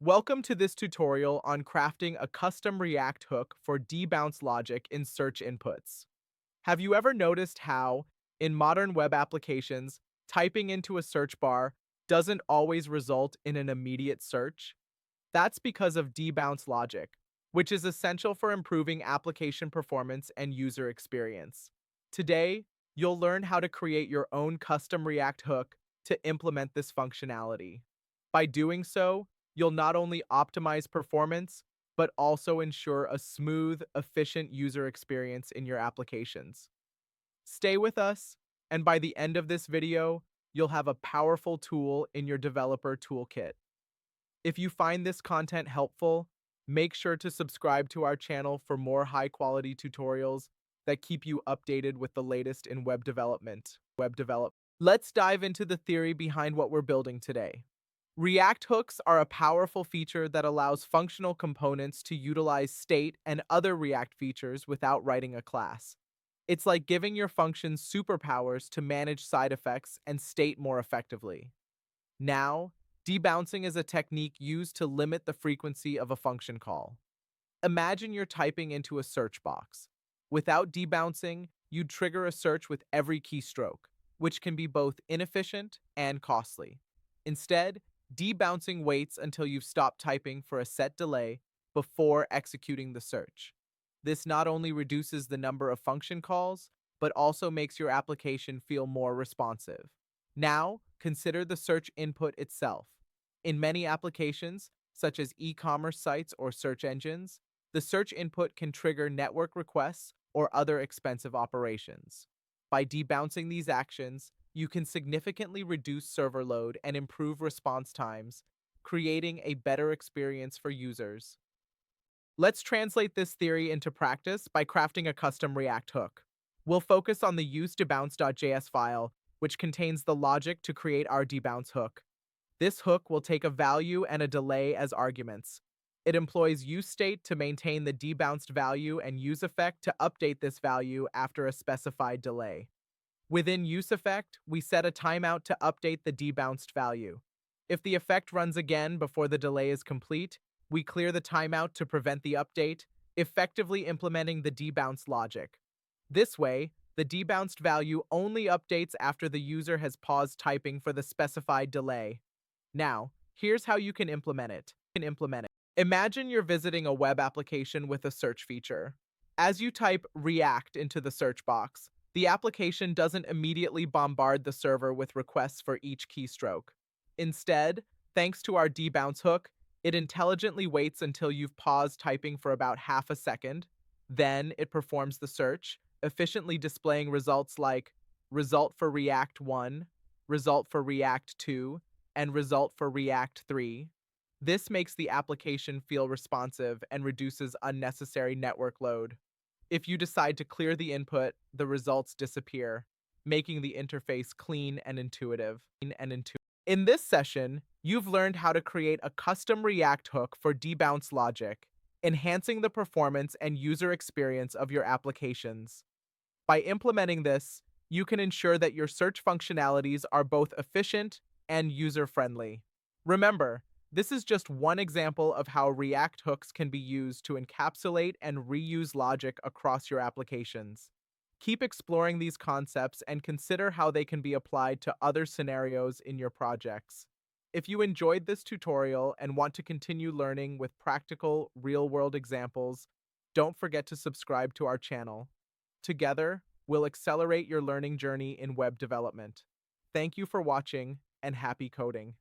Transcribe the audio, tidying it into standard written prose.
Welcome to this tutorial on crafting a custom React hook for debounce logic in search inputs. Have you ever noticed how, in modern web applications, typing into a search bar doesn't always result in an immediate search? That's because of debounce logic, which is essential for improving application performance and user experience. Today, you'll learn how to create your own custom React hook to implement this functionality. By doing so, you'll not only optimize performance, but also ensure a smooth, efficient user experience in your applications. Stay with us, and by the end of this video, you'll have a powerful tool in your developer toolkit. If you find this content helpful, make sure to subscribe to our channel for more high-quality tutorials that keep you updated with the latest in web development. Let's dive into the theory behind what we're building today. React hooks are a powerful feature that allows functional components to utilize state and other React features without writing a class. It's like giving your functions superpowers to manage side effects and state more effectively. Now, debouncing is a technique used to limit the frequency of a function call. Imagine you're typing into a search box. Without debouncing, you'd trigger a search with every keystroke, which can be both inefficient and costly. Instead, debouncing waits until you've stopped typing for a set delay before executing the search. This not only reduces the number of function calls, but also makes your application feel more responsive. Now, consider the search input itself. In many applications, such as e-commerce sites or search engines, the search input can trigger network requests or other expensive operations. By debouncing these actions, you can significantly reduce server load and improve response times, creating a better experience for users. Let's translate this theory into practice by crafting a custom React hook. We'll focus on the useDebounce.js file, which contains the logic to create our debounce hook. This hook will take a value and a delay as arguments. It employs useState to maintain the debounced value and useEffect to update this value after a specified delay. Within useEffect, we set a timeout to update the debounced value. If the effect runs again before the delay is complete, we clear the timeout to prevent the update, effectively implementing the debounce logic. This way, the debounced value only updates after the user has paused typing for the specified delay. Now, here's how you can implement it. Imagine you're visiting a web application with a search feature. As you type React into the search box, the application doesn't immediately bombard the server with requests for each keystroke. Instead, thanks to our debounce hook, it intelligently waits until you've paused typing for about half a second. Then it performs the search, efficiently displaying results like result for React 1, result for React 2, and result for React 3. This makes the application feel responsive and reduces unnecessary network load. If you decide to clear the input, the results disappear, making the interface clean and intuitive. In this session, you've learned how to create a custom React hook for debounce logic, enhancing the performance and user experience of your applications. By implementing this, you can ensure that your search functionalities are both efficient and user-friendly. Remember, this is just one example of how React hooks can be used to encapsulate and reuse logic across your applications. Keep exploring these concepts and consider how they can be applied to other scenarios in your projects. If you enjoyed this tutorial and want to continue learning with practical, real-world examples, don't forget to subscribe to our channel. Together, we'll accelerate your learning journey in web development. Thank you for watching, and happy coding.